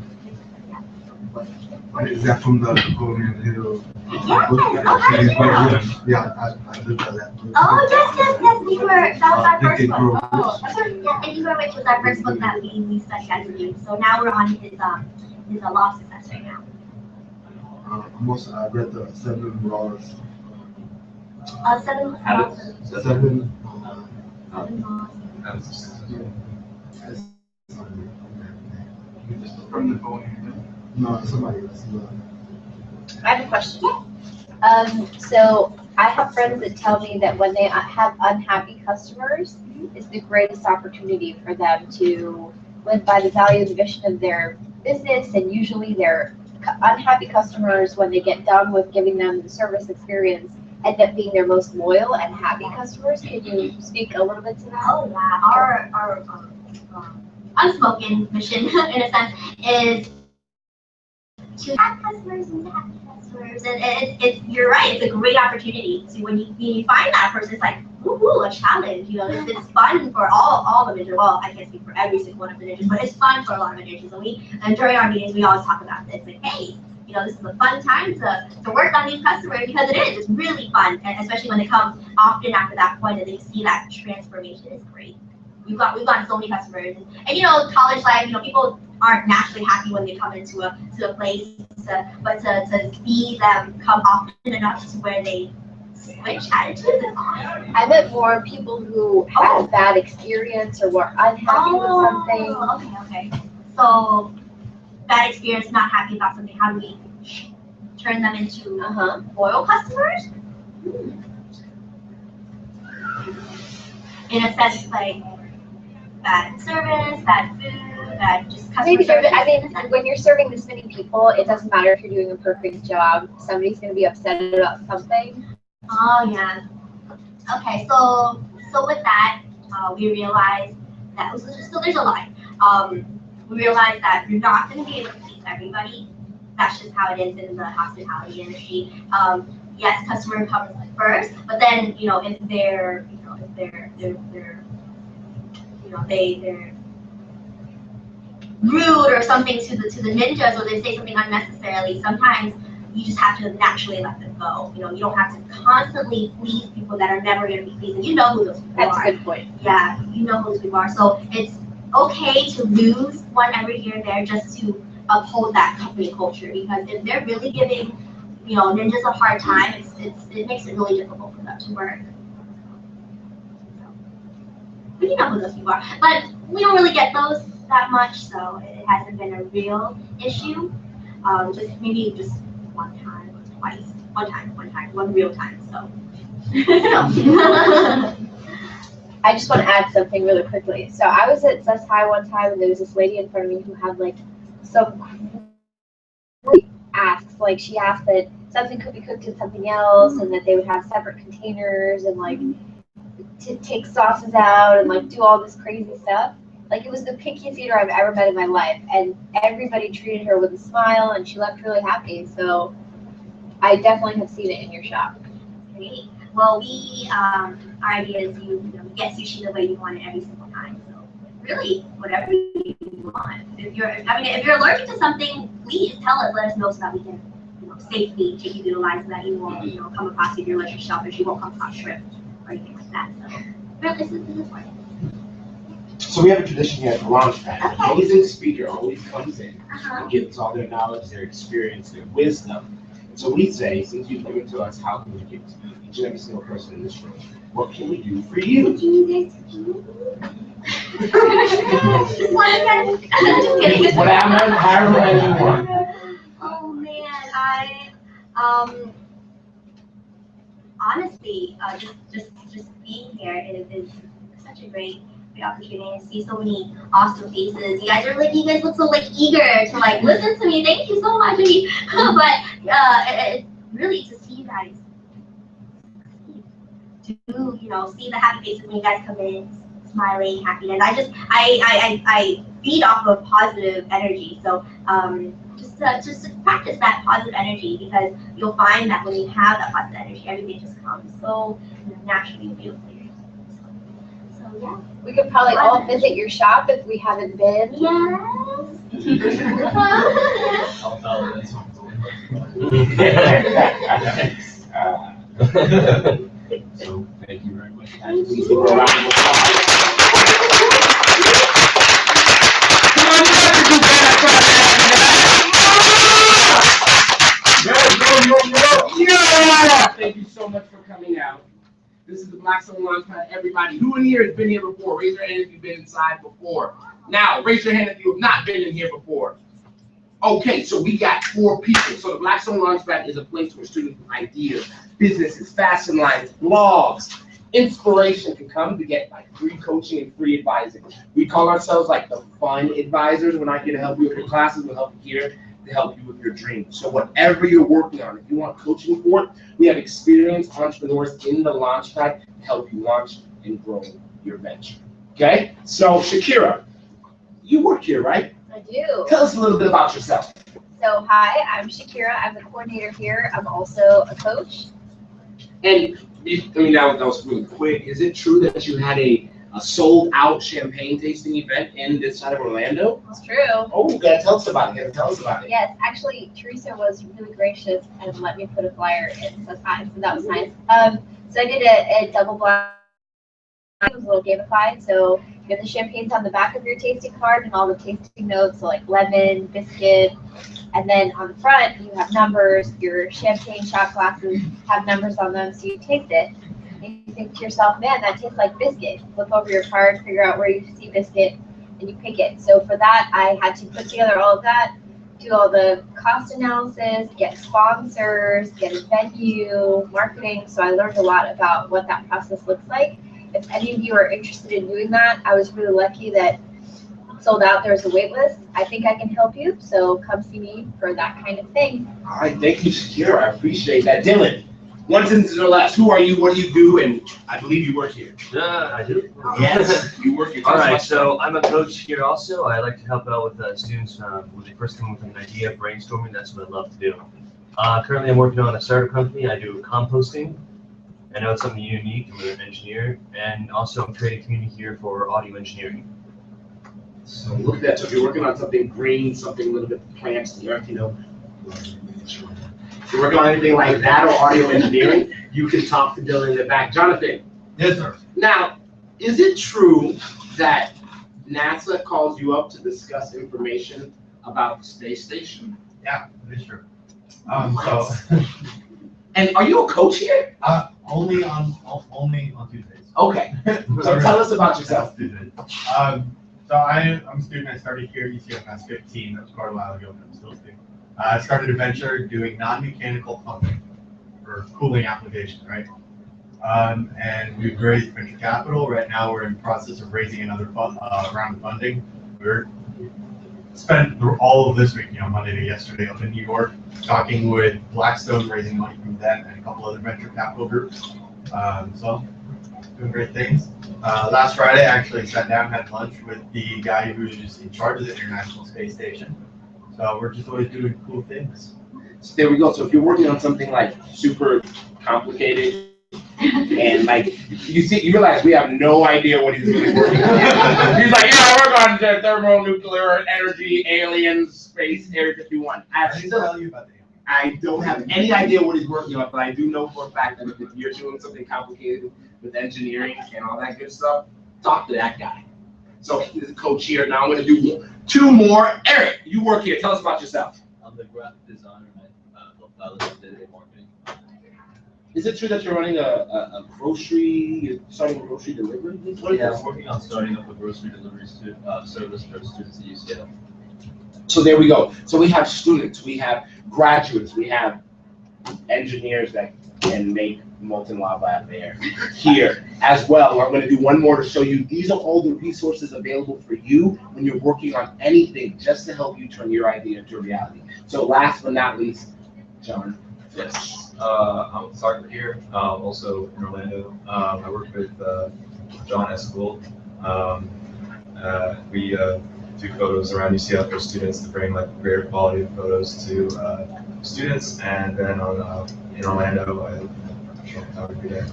Is that from the Napoleon Hill? Yes. Oh, how did you know? Yeah, I lived by that. Oh, yes. That was our first book. Oh, that's right. Yeah, Think and Grow Rich was our first book that we studied as a group. So now we're on his law of success right now. I read the 7 laws. 7 Habits. 7. From Napoleon. No, somebody else. I have a question. So I have friends that tell me that when they have unhappy customers, it's the greatest opportunity for them to live by the value and vision of their business. And usually their unhappy customers, when they get done with giving them the service experience, end up being their most loyal and happy customers. Can you speak a little bit to that? Oh yeah, our unspoken mission, in a sense, is to have customers and to happy customers. And you're right, it's a great opportunity to when you find that person, it's like, woohoo, a challenge. It's fun for all the managers. Well, I can't speak for every single one of the managers, but it's fun for a lot of managers. And during our meetings, we always talk about this. Like, hey, this is a fun time to work on these customers, because it is. It's really fun, and especially when they come often after that point and they see that transformation. Is great. We've gotten so many customers, and college life. People aren't naturally happy when they come into a place, but to see them come often enough to where they switch attitudes is awesome. I meant more people who had a bad experience or were unhappy with something. Okay. So bad experience, not happy about something. How do we turn them into loyal customers? In a sense, like bad service, bad food, bad just customer service. When you're serving this many people, it doesn't matter if you're doing a perfect job. Somebody's going to be upset about something. Oh yeah. Okay, so with that, we realized that so there's a lot. We realized that you're not going to be able to please everybody. That's just how it is in the hospitality industry. yes, customer comes first, but then, you know, if they're, you know, if they're rude or something to the ninjas, or they say something unnecessarily, sometimes you just have to naturally let them go. You know, you don't have to constantly please people that are never going to be pleased. And you know who those people are. That's a good point. Yeah, you know who those people are. So it's okay to lose one every here and there just to uphold that company culture, because if they're really giving, you know, ninjas a hard time, it makes it really difficult for them to work. But you know who those people are. But we don't really get those that much, so it hasn't been a real issue. Just maybe just one time or twice. One real time. So. I just want to add something really quickly. So I was at Sus High one time, and there was this lady in front of me who had like some asks. Like she asked that something could be cooked in something else, and that they would have separate containers, and like to take sauces out, and like do all this crazy stuff. Like it was the pickiest eater I've ever met in my life, and everybody treated her with a smile, and she left really happy. So I definitely have seen it in your shop. Great. Well, our idea is you get sushi the way you want it every single time. So really, whatever you want. If you're allergic to something, please tell us. Let us know so that we can, you know, safely take you through the line so that you won't, you know, come across if you're allergic to shellfish, you won't come across shrimp or anything like that. So really, this is for you. So we have a tradition here at the Launchpad. An amazing speaker always comes in and gives all their knowledge, their experience, their wisdom. So we say, since you've given to us, how can we give to each and every single person in this room? What can we do for you? What do you guys do? However you want. Oh man, honestly, just being here is such a great opportunity to see so many awesome faces. You guys look so like eager to like listen to me. Thank you so much. But really to see you guys, to, you know, see the happy faces when you guys come in, smiling, happiness. I feed off of positive energy. So just practice that positive energy, because you'll find that when you have that positive energy, everything just comes so, you know, naturally and beautifully. So yeah. We could probably all visit your shop if we haven't been. Yes. So thank you very much. Please give a round of applause. Thank you so much for coming out. This is the Blackstone Launchpad. Everybody who in here has been here before, raise your hand if you've been inside before. Now, raise your hand if you have not been in here before. Okay, so we got 4 people. So the Blackstone Launchpad is a place where students with ideas, businesses, fashion lines, blogs, inspiration can come to get like free coaching and free advising. We call ourselves like the fun advisors. We're not here to help you with your classes, we'll help you here to help you with your dreams. So whatever you're working on, if you want coaching for it, we have experienced entrepreneurs in the Launchpad to help you launch and grow your venture. Okay, so Shakira, you work here, right? I do. Tell us a little bit about yourself. So hi, I'm Shakira. I'm the coordinator here. I'm also a coach. And that was really quick. Is it true that you had a sold out champagne tasting event in this side of Orlando? It's true. Oh, you gotta tell us about it. Yes, actually, Teresa was really gracious and let me put a flyer in so that was nice. So I did a double blind. It was a little gamified. So you have the champagnes on the back of your tasting card and all the tasting notes, so like lemon, biscuit, and then on the front you have numbers. Your champagne shot glasses have numbers on them, so you taste it. And you think to yourself, man, that tastes like biscuit. Flip over your card, figure out where you see biscuit, and you pick it. So for that, I had to put together all of that, do all the cost analysis, get sponsors, get a venue, marketing. So I learned a lot about what that process looks like. If any of you are interested in doing that, I was really lucky that sold out. There's a wait list. I think I can help you. So come see me for that kind of thing. All right, thank you, Shakira. I appreciate that. Dylan, one sentence or less. Who are you? What do you do? And I believe you work here. I do. Yes, you work here. All right, so I'm a coach here also. I like to help out with students when they first come with an idea, brainstorming. That's what I love to do. Currently, I'm working on a startup company. I do composting. I know it's something unique. I'm an engineer, and also I'm creating a community here for audio engineering. So look at that. So if you're working on something green, something a little bit plants the earth, if you're working on anything like that or audio engineering, you can talk to Dylan in the back. Jonathan. Yes, sir. Now, is it true that NASA calls you up to discuss information about the space station? Yeah, it is true. So. And are you a coach here? Only on Tuesdays. Okay. So tell us about yourself. So I'm a student. I started here at UCF when I was 15. That was quite a while ago, but I'm still a student. I started a venture doing non-mechanical pumping for cooling applications, right? And we've raised venture capital. Right now, we're in the process of raising another round of funding. We're spent all of this week, Monday to yesterday, up in New York, talking with Blackstone, raising money from them, and a couple other venture capital groups. So, doing great things. Last Friday, I actually sat down and had lunch with the guy who's in charge of the International Space Station. So we're just always doing cool things. So there we go. So if you're working on something like super complicated, and like you realize we have no idea what he's really working on. He's like, yeah, I work on thermonuclear energy, aliens, space, Area 51. I don't have any idea what he's working on, but I do know for a fact that if you're doing something complicated with engineering and all that good stuff, talk to that guy. So he's a coach here. Now I'm going to do 2 more. Eric, you work here. Tell us about yourself. I'm the graphic designer and I help validate day-to-day marketing. Is it true that you're running a grocery, starting a grocery delivery? Yeah, I'm working on starting up a grocery delivery service for students at UCF. So there we go. So we have students, we have graduates, we have engineers that can make molten lava out there here as well. I'm going to do one more to show you. These are all the resources available for you when you're working on anything, just to help you turn your idea into reality. So last but not least, John. Yes. I'm Sarkar here, also in Orlando. I work with John Escool. We do photos around UCF for students to bring like greater quality of photos to students, and then in Orlando, I show photography there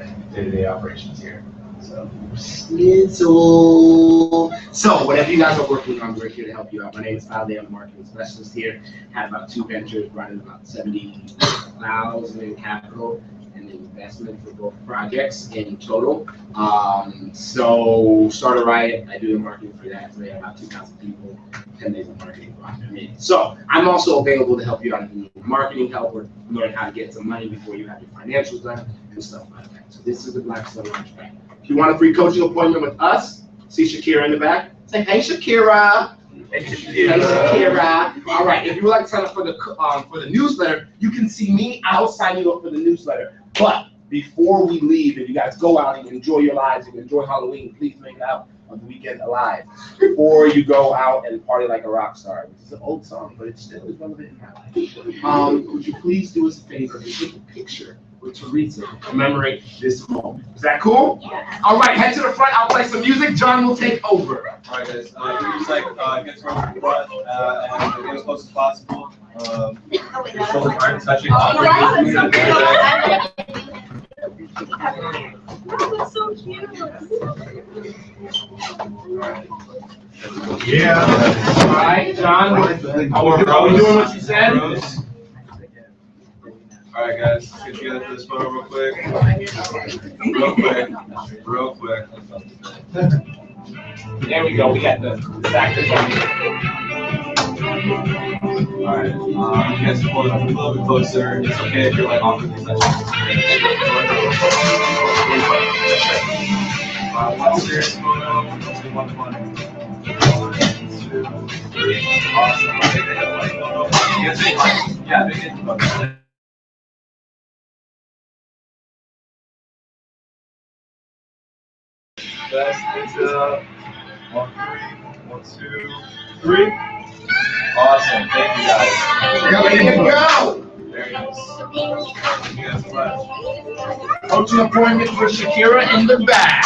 and day-to-day operations here. So whatever you guys are working on, we're here to help you out. My name is Faladay. I'm a marketing specialist here. Had about 2 ventures, running about 70,000 in capital and investment for both projects in total. So start a riot. I do the marketing for that. So they have about 2,000 people, 10 days of marketing project. So I'm also available to help you out if you need marketing help or learn how to get some money before you have your financials done and stuff like that. So this is the Blackstone Launchpad. If you want a free coaching appointment with us, see Shakira in the back. Say, hey, Shakira. Hey, Shakira. All right. If you would like to sign up for the newsletter, you can see me. I'll sign you up for the newsletter. But before we leave, if you guys go out and enjoy your lives and enjoy Halloween, please make it out on the weekend alive before you go out and party like a rock star. This is an old song, but it still is relevant in my life. Would you please do us a favor and take a picture with Teresa to commemorate this moment? Is that cool? Yeah. All right, head to the front. I'll play some music. John will take over. All right, guys. Just like get from the front and get as close as possible. Your shoulders aren't touching. That's so cute. Yeah. All right, John. Are we doing what you said? All right, guys. Let's get together for this photo real quick. Real quick. There we go. We got the factors on here. All right. You guys can pull it up a little bit closer. It's okay if you're like awkwardly touching. One serious photo. One funny. 1, 2, 3. Awesome. Okay, they have like photo. You guys take like, yeah, they get photos. Guys, it's 1, 2, 3. Awesome. Thank you guys. There you go. Very nice. Thank you guys so much. Coaching appointment for Shakira in the back.